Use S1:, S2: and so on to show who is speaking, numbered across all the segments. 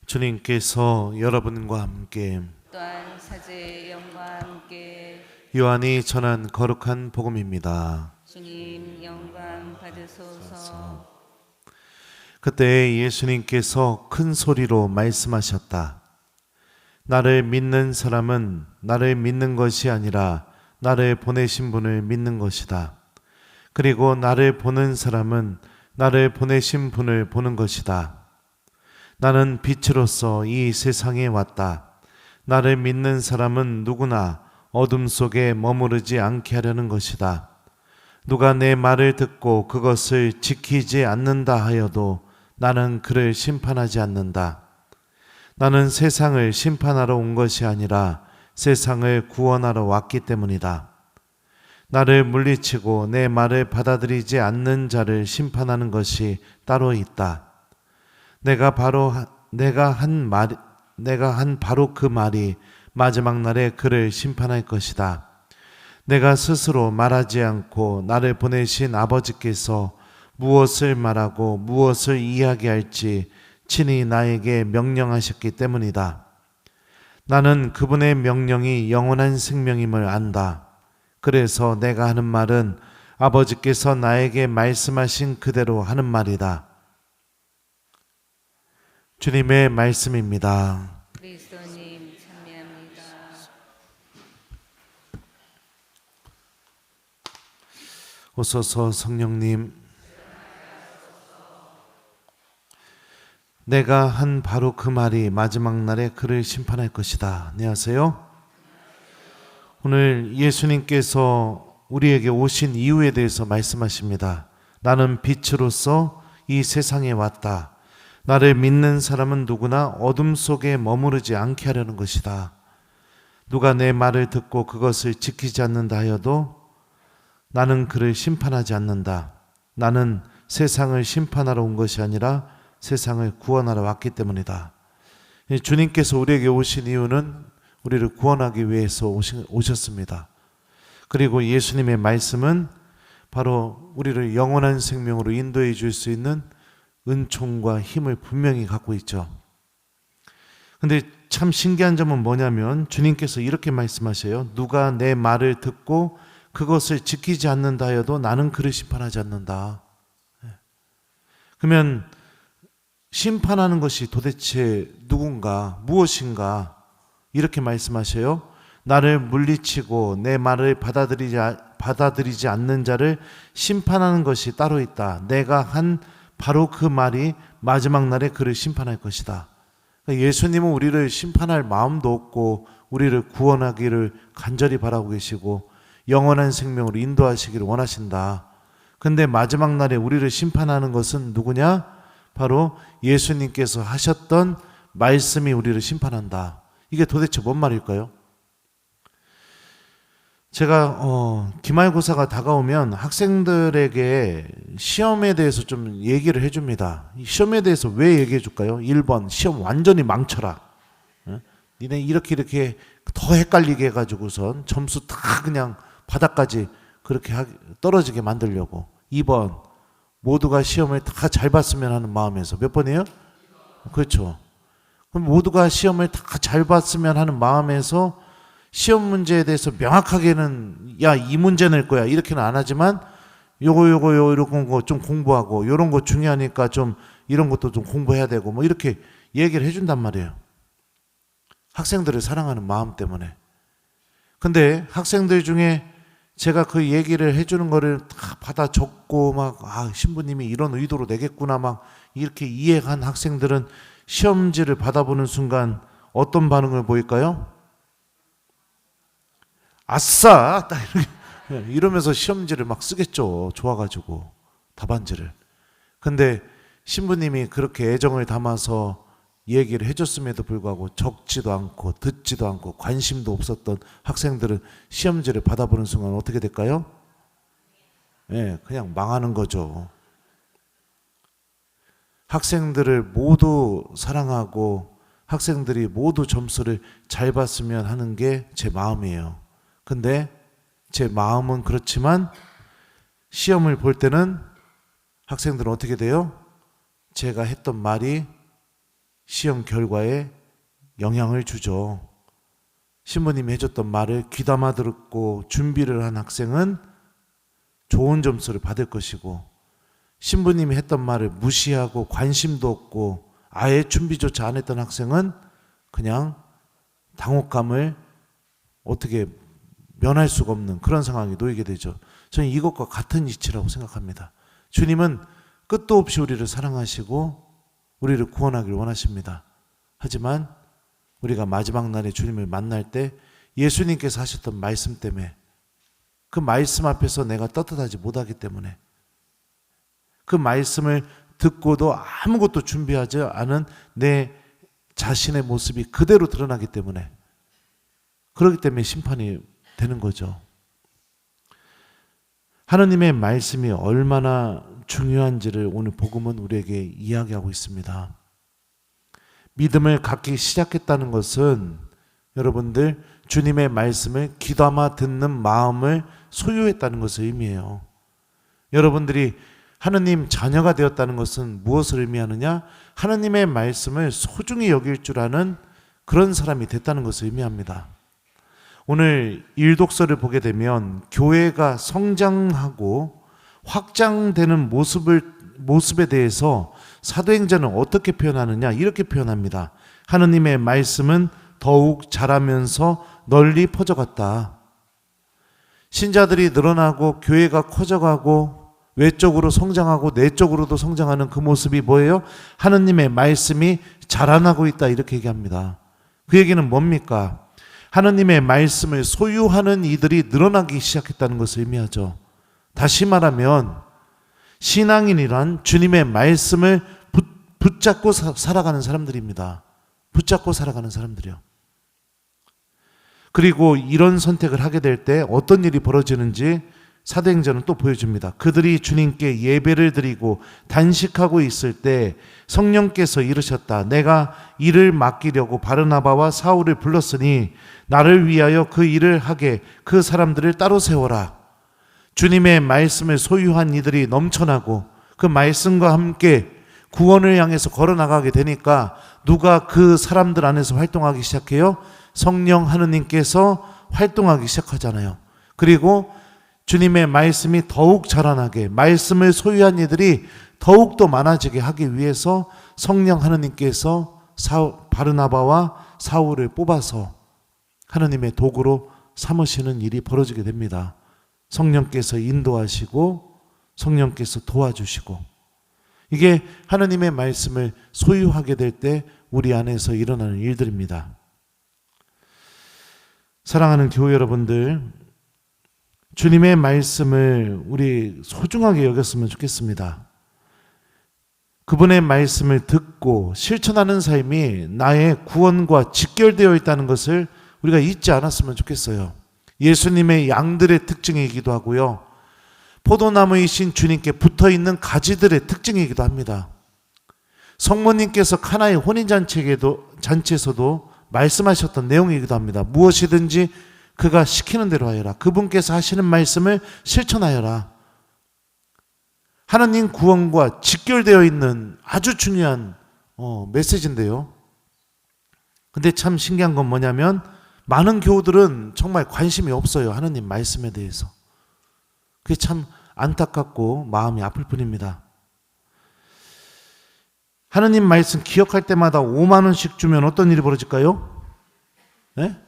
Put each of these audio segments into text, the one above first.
S1: 주님께서 여러분과 함께
S2: 또한 사제의 영과 함께
S1: 요한이 전한 거룩한 복음입니다.
S2: 주님 영광 받으소서.
S1: 그때 예수님께서 큰 소리로 말씀하셨다. 나를 믿는 사람은 나를 믿는 것이 아니라 나를 보내신 분을 믿는 것이다. 그리고 나를 보는 사람은 나를 보내신 분을 보는 것이다. 나는 빛으로서 이 세상에 왔다. 나를 믿는 사람은 누구나 어둠 속에 머무르지 않게 하려는 것이다. 누가 내 말을 듣고 그것을 지키지 않는다 하여도 나는 그를 심판하지 않는다. 나는 세상을 심판하러 온 것이 아니라 세상을 구원하러 왔기 때문이다. 나를 물리치고 내 말을 받아들이지 않는 자를 심판하는 것이 따로 있다. 내가 한 바로 그 말이 마지막 날에 그를 심판할 것이다. 내가 스스로 말하지 않고 나를 보내신 아버지께서 무엇을 말하고 무엇을 이야기할지 친히 나에게 명령하셨기 때문이다. 나는 그분의 명령이 영원한 생명임을 안다. 그래서 내가 하는 말은 아버지께서 나에게 말씀하신 그대로 하는 말이다. 주님의 말씀입니다.
S2: 그리스도님 참여합니다.
S1: 오소서 성령님, 내가 한 바로 그 말이 마지막 날에 그를 심판할 것이다. 안녕하세요. 오늘 예수님께서 우리에게 오신 이유에 대해서 말씀하십니다. 나는 빛으로서 이 세상에 왔다. 나를 믿는 사람은 누구나 어둠 속에 머무르지 않게 하려는 것이다. 누가 내 말을 듣고 그것을 지키지 않는다 하여도 나는 그를 심판하지 않는다. 나는 세상을 심판하러 온 것이 아니라 세상을 구원하러 왔기 때문이다. 주님께서 우리에게 오신 이유는 우리를 구원하기 위해서 오셨습니다. 그리고 예수님의 말씀은 바로 우리를 영원한 생명으로 인도해 줄 수 있는 은총과 힘을 분명히 갖고 있죠. 근데 참 신기한 점은 뭐냐면 주님께서 이렇게 말씀하셔요. 누가 내 말을 듣고 그것을 지키지 않는다 하여도 나는 그를 심판하지 않는다. 그러면 심판하는 것이 도대체 누군가, 무엇인가? 이렇게 말씀하셔요. 나를 물리치고 내 말을 받아들이지 않는 자를 심판하는 것이 따로 있다. 내가 한 바로 그 말이 마지막 날에 그를 심판할 것이다. 예수님은 우리를 심판할 마음도 없고 우리를 구원하기를 간절히 바라고 계시고 영원한 생명으로 인도하시기를 원하신다. 근데 마지막 날에 우리를 심판하는 것은 누구냐? 바로 예수님께서 하셨던 말씀이 우리를 심판한다. 이게 도대체 뭔 말일까요? 제가 기말고사가 다가오면 학생들에게 시험에 대해서 좀 얘기를 해줍니다. 시험에 대해서 왜 얘기해 줄까요? 1번 시험 완전히 망쳐라. 니네 이렇게 더 헷갈리게 해가지고선 점수 다 그냥 바닥까지 그렇게 떨어지게 만들려고. 2번 모두가 시험을 다 잘 봤으면 하는 마음에서. 몇 번이에요? 그렇죠. 그럼 모두가 시험을 다 잘 봤으면 하는 마음에서 시험 문제에 대해서 명확하게는 야, 이 문제 낼 거야 이렇게는 안 하지만 요거 이런 거 좀 공부하고 이런 거 중요하니까 좀 이런 것도 좀 공부해야 되고 뭐 이렇게 얘기를 해준단 말이에요. 학생들을 사랑하는 마음 때문에. 근데 학생들 중에 제가 그 얘기를 해주는 거를 다 받아 적고 막 신부님이 이런 의도로 내겠구나 막 이렇게 이해한 학생들은 시험지를 받아보는 순간 어떤 반응을 보일까요? 아싸! 딱 이러면서 시험지를 막 쓰겠죠. 좋아가지고 답안지를. 근데 신부님이 그렇게 애정을 담아서 얘기를 해줬음에도 불구하고 적지도 않고 듣지도 않고 관심도 없었던 학생들은 시험지를 받아보는 순간 어떻게 될까요? 네, 그냥 망하는 거죠. 학생들을 모두 사랑하고 학생들이 모두 점수를 잘 봤으면 하는 게 제 마음이에요. 근데 제 마음은 그렇지만 시험을 볼 때는 학생들은 어떻게 돼요? 제가 했던 말이 시험 결과에 영향을 주죠. 신부님이 해줬던 말을 귀담아 듣고 준비를 한 학생은 좋은 점수를 받을 것이고, 신부님이 했던 말을 무시하고 관심도 없고 아예 준비조차 안 했던 학생은 그냥 당혹감을 어떻게 면할 수가 없는 그런 상황에 놓이게 되죠. 저는 이것과 같은 이치라고 생각합니다. 주님은 끝도 없이 우리를 사랑하시고 우리를 구원하기를 원하십니다. 하지만 우리가 마지막 날에 주님을 만날 때 예수님께서 하셨던 말씀 때문에, 그 말씀 앞에서 내가 떳떳하지 못하기 때문에, 그 말씀을 듣고도 아무것도 준비하지 않은 내 자신의 모습이 그대로 드러나기 때문에, 그렇기 때문에 심판이 되는 거죠. 하나님의 말씀이 얼마나 중요한지를 오늘 복음은 우리에게 이야기하고 있습니다. 믿음을 갖기 시작했다는 것은 여러분들 주님의 말씀을 귀담아 듣는 마음을 소유했다는 것을 의미해요. 여러분들이 하느님 자녀가 되었다는 것은 무엇을 의미하느냐? 하느님의 말씀을 소중히 여길 줄 아는 그런 사람이 됐다는 것을 의미합니다. 오늘 일독서를 보게 되면 교회가 성장하고 확장되는 모습에 대해서 사도행전은 어떻게 표현하느냐? 이렇게 표현합니다. 하느님의 말씀은 더욱 자라면서 널리 퍼져갔다. 신자들이 늘어나고 교회가 커져가고 외적으로 성장하고 내적으로도 성장하는 그 모습이 뭐예요? 하느님의 말씀이 자라나고 있다, 이렇게 얘기합니다. 그 얘기는 뭡니까? 하느님의 말씀을 소유하는 이들이 늘어나기 시작했다는 것을 의미하죠. 다시 말하면 신앙인이란 주님의 말씀을 붙잡고 살아가는 사람들입니다. 붙잡고 살아가는 사람들이요. 그리고 이런 선택을 하게 될 때 어떤 일이 벌어지는지 사도행전은 또 보여줍니다. 그들이 주님께 예배를 드리고 단식하고 있을 때 성령께서 이르셨다. 내가 일을 맡기려고 바르나바와 사울을 불렀으니 나를 위하여 그 일을 하게 그 사람들을 따로 세워라. 주님의 말씀을 소유한 이들이 넘쳐나고 그 말씀과 함께 구원을 향해서 걸어나가게 되니까 누가 그 사람들 안에서 활동하기 시작해요? 성령 하느님께서 활동하기 시작하잖아요. 그리고 주님의 말씀이 더욱 자라나게, 말씀을 소유한 이들이 더욱더 많아지게 하기 위해서 성령 하느님께서 바르나바와 사울을 뽑아서 하느님의 도구로 삼으시는 일이 벌어지게 됩니다. 성령께서 인도하시고 성령께서 도와주시고, 이게 하느님의 말씀을 소유하게 될 때 우리 안에서 일어나는 일들입니다. 사랑하는 교회 여러분들, 주님의 말씀을 우리 소중하게 여겼으면 좋겠습니다. 그분의 말씀을 듣고 실천하는 삶이 나의 구원과 직결되어 있다는 것을 우리가 잊지 않았으면 좋겠어요. 예수님의 양들의 특징이기도 하고요, 포도나무이신 주님께 붙어있는 가지들의 특징이기도 합니다. 성모님께서 카나의 혼인잔치에서도 말씀하셨던 내용이기도 합니다. 무엇이든지 그가 시키는 대로 하여라. 그분께서 하시는 말씀을 실천하여라. 하나님 구원과 직결되어 있는 아주 중요한 메시지인데요. 근데 참 신기한 건 뭐냐면 많은 교우들은 정말 관심이 없어요. 하나님 말씀에 대해서. 그게 참 안타깝고 마음이 아플 뿐입니다. 하나님 말씀 기억할 때마다 5만 원씩 주면 어떤 일이 벌어질까요? 네?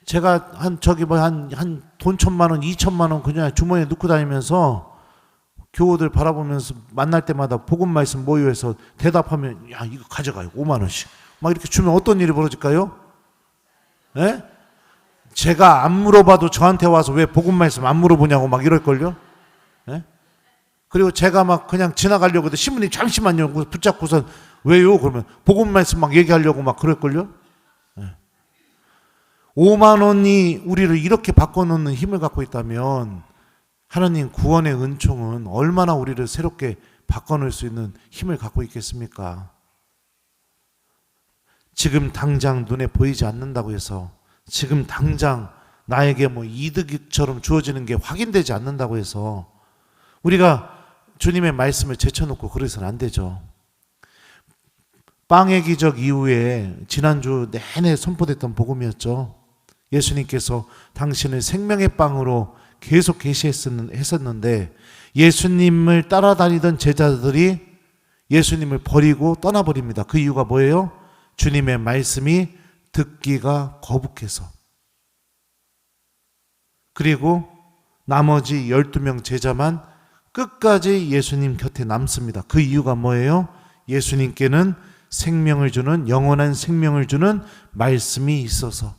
S1: 제가 한 돈 1,000만 원, 2,000만 원 그냥 주머니에 넣고 다니면서 교우들 바라보면서 만날 때마다 복음 말씀 모여서 대답하면, 야, 이거 가져가요. 5만 원씩. 막 이렇게 주면 어떤 일이 벌어질까요? 네? 제가 안 물어봐도 저한테 와서 왜 복음 말씀 안 물어보냐고 막 이럴걸요? 네? 그리고 제가 막 그냥 지나가려고 해도 신부님 잠시만요. 붙잡고선 왜요? 그러면 복음 말씀 막 얘기하려고 막 그럴걸요? 네. 5만 원이 우리를 이렇게 바꿔놓는 힘을 갖고 있다면 하나님 구원의 은총은 얼마나 우리를 새롭게 바꿔놓을 수 있는 힘을 갖고 있겠습니까? 지금 당장 눈에 보이지 않는다고 해서, 지금 당장 나에게 뭐 이득처럼 주어지는 게 확인되지 않는다고 해서 우리가 주님의 말씀을 제쳐놓고 그래서는 안 되죠. 빵의 기적 이후에 지난주 내내 선포됐던 복음이었죠. 예수님께서 당신을 생명의 빵으로 계속 계시했었는데 예수님을 따라다니던 제자들이 예수님을 버리고 떠나버립니다. 그 이유가 뭐예요? 주님의 말씀이 듣기가 거북해서. 그리고 나머지 12명 제자만 끝까지 예수님 곁에 남습니다. 그 이유가 뭐예요? 예수님께는 생명을 주는, 영원한 생명을 주는 말씀이 있어서.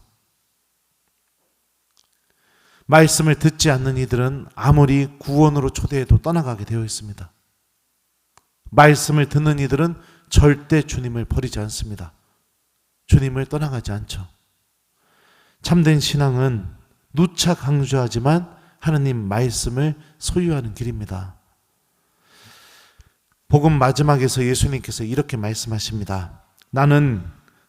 S1: 말씀을 듣지 않는 이들은 아무리 구원으로 초대해도 떠나가게 되어 있습니다. 말씀을 듣는 이들은 절대 주님을 버리지 않습니다. 주님을 떠나가지 않죠. 참된 신앙은 누차 강조하지만 하느님 말씀을 소유하는 길입니다. 복음 마지막에서 예수님께서 이렇게 말씀하십니다. 나는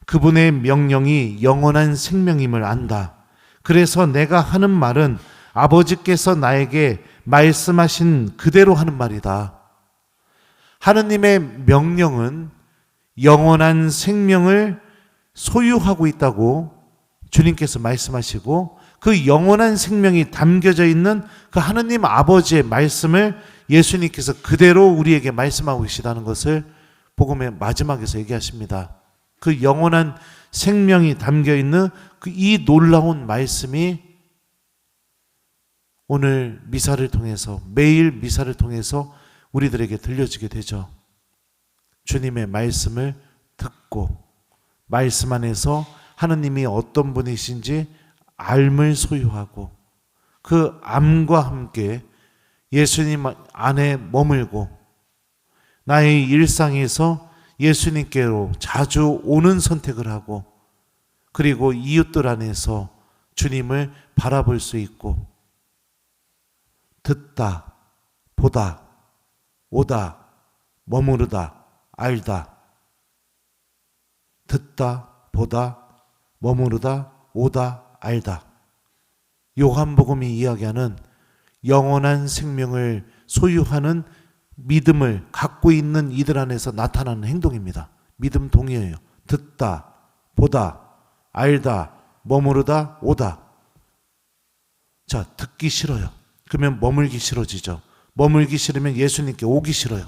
S1: 그분의 명령이 영원한 생명임을 안다. 그래서 내가 하는 말은 아버지께서 나에게 말씀하신 그대로 하는 말이다. 하느님의 명령은 영원한 생명을 소유하고 있다고 주님께서 말씀하시고 그 영원한 생명이 담겨져 있는 그 하느님 아버지의 말씀을 예수님께서 그대로 우리에게 말씀하고 계시다는 것을 복음의 마지막에서 얘기하십니다. 그 영원한 생명이 담겨 있는 그 이 놀라운 말씀이 오늘 미사를 통해서, 매일 미사를 통해서 우리들에게 들려지게 되죠. 주님의 말씀을 듣고 말씀 안에서 하느님이 어떤 분이신지 알을 소유하고 그 암과 함께 예수님 안에 머물고 나의 일상에서 예수님께로 자주 오는 선택을 하고 그리고 이웃들 안에서 주님을 바라볼 수 있고 듣다, 보다, 오다, 머무르다, 알다. 듣다, 보다, 머무르다, 오다, 알다. 요한복음이 이야기하는 영원한 생명을 소유하는 믿음을 갖고 있는 이들 안에서 나타나는 행동입니다. 믿음 동의어예요. 듣다, 보다, 알다, 머무르다, 오다. 자, 듣기 싫어요. 그러면 머물기 싫어지죠. 머물기 싫으면 예수님께 오기 싫어요.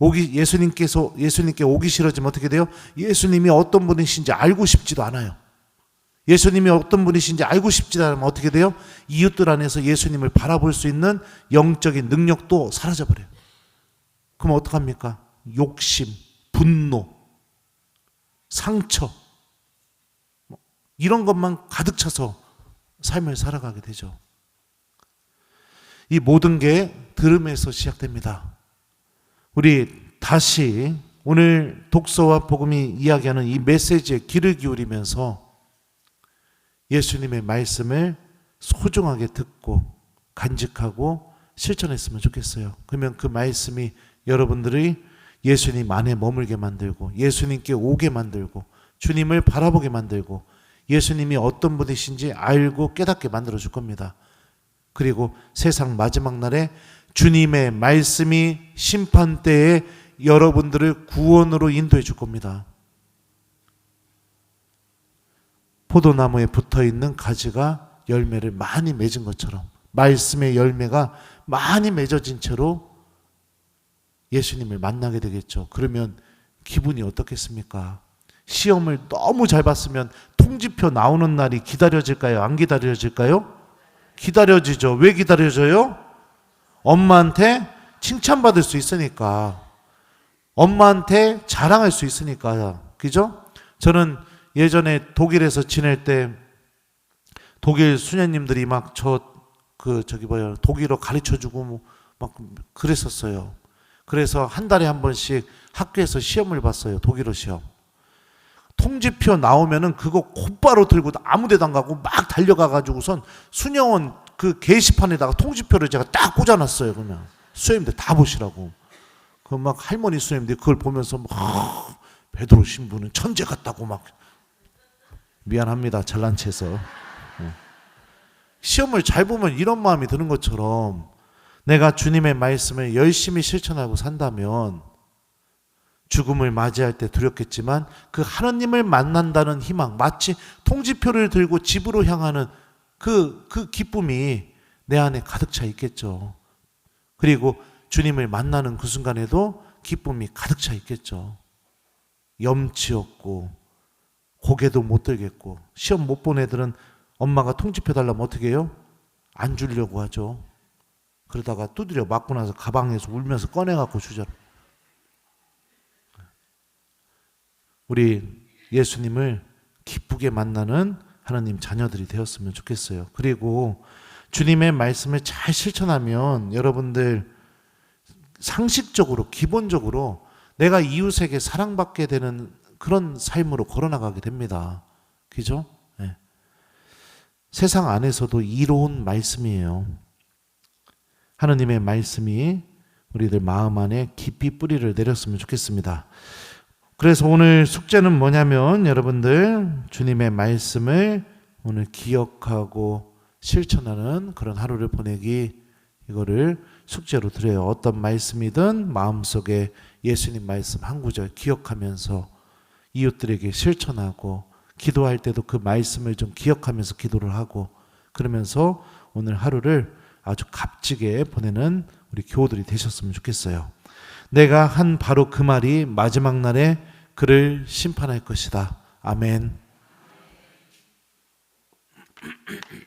S1: 예수님께 오기 싫어지면 어떻게 돼요? 예수님이 어떤 분이신지 알고 싶지도 않아요. 예수님이 어떤 분이신지 알고 싶지도 않으면 어떻게 돼요? 이웃들 안에서 예수님을 바라볼 수 있는 영적인 능력도 사라져버려요. 그럼 어떡합니까? 욕심, 분노, 상처 이런 것만 가득 차서 삶을 살아가게 되죠. 이 모든 게 들음에서 시작됩니다. 우리 다시 오늘 독서와 복음이 이야기하는 이 메시지에 귀를 기울이면서 예수님의 말씀을 소중하게 듣고 간직하고 실천했으면 좋겠어요. 그러면 그 말씀이 여러분들이 예수님 안에 머물게 만들고 예수님께 오게 만들고 주님을 바라보게 만들고 예수님이 어떤 분이신지 알고 깨닫게 만들어 줄 겁니다. 그리고 세상 마지막 날에 주님의 말씀이 심판대에 여러분들을 구원으로 인도해 줄 겁니다. 포도나무에 붙어있는 가지가 열매를 많이 맺은 것처럼 말씀의 열매가 많이 맺어진 채로 예수님을 만나게 되겠죠. 그러면 기분이 어떻겠습니까? 시험을 너무 잘 봤으면 통지표 나오는 날이 기다려질까요? 안 기다려질까요? 기다려지죠. 왜 기다려져요? 엄마한테 칭찬받을 수 있으니까. 엄마한테 자랑할 수 있으니까. 그죠? 저는 예전에 독일에서 지낼 때 독일 수녀님들이 막 독일어 가르쳐주고 막 그랬었어요. 그래서 한 달에 한 번씩 학교에서 시험을 봤어요. 독일어 시험. 통지표 나오면은 그거 곧바로 들고 아무 데도 안 가고 막 달려가가지고선 수녀원 그 게시판에다가 통지표를 제가 딱 꽂아놨어요. 그냥 수녀님들 다 보시라고. 그 막 할머니 수녀님들이 그걸 보면서 막 베드로 신부는 천재 같다고 막. 미안합니다. 잘난 체해서. 시험을 잘 보면 이런 마음이 드는 것처럼 내가 주님의 말씀을 열심히 실천하고 산다면 죽음을 맞이할 때 두렵겠지만 그 하나님을 만난다는 희망, 마치 통지표를 들고 집으로 향하는 그 기쁨이 내 안에 가득 차 있겠죠. 그리고 주님을 만나는 그 순간에도 기쁨이 가득 차 있겠죠. 염치 없고 고개도 못 들겠고, 시험 못 본 애들은 엄마가 통지표 달라면 어떻게 해요? 안 주려고 하죠. 그러다가 두드려 맞고 나서 가방에서 울면서 꺼내갖고 주잖아. 우리 예수님을 기쁘게 만나는 하나님 자녀들이 되었으면 좋겠어요. 그리고 주님의 말씀을 잘 실천하면 여러분들 상식적으로, 기본적으로 내가 이웃에게 사랑받게 되는 그런 삶으로 걸어나가게 됩니다. 그죠? 네. 세상 안에서도 이로운 말씀이에요. 하나님의 말씀이 우리들 마음 안에 깊이 뿌리를 내렸으면 좋겠습니다. 그래서 오늘 숙제는 뭐냐면 여러분들 주님의 말씀을 오늘 기억하고 실천하는 그런 하루를 보내기, 이거를 숙제로 드려요. 어떤 말씀이든 마음속에 예수님 말씀 한 구절 기억하면서 이웃들에게 실천하고, 기도할 때도 그 말씀을 좀 기억하면서 기도를 하고, 그러면서 오늘 하루를 아주 값지게 보내는 우리 교우들이 되셨으면 좋겠어요. 내가 한 바로 그 말이 마지막 날에 그를 심판할 것이다. 아멘.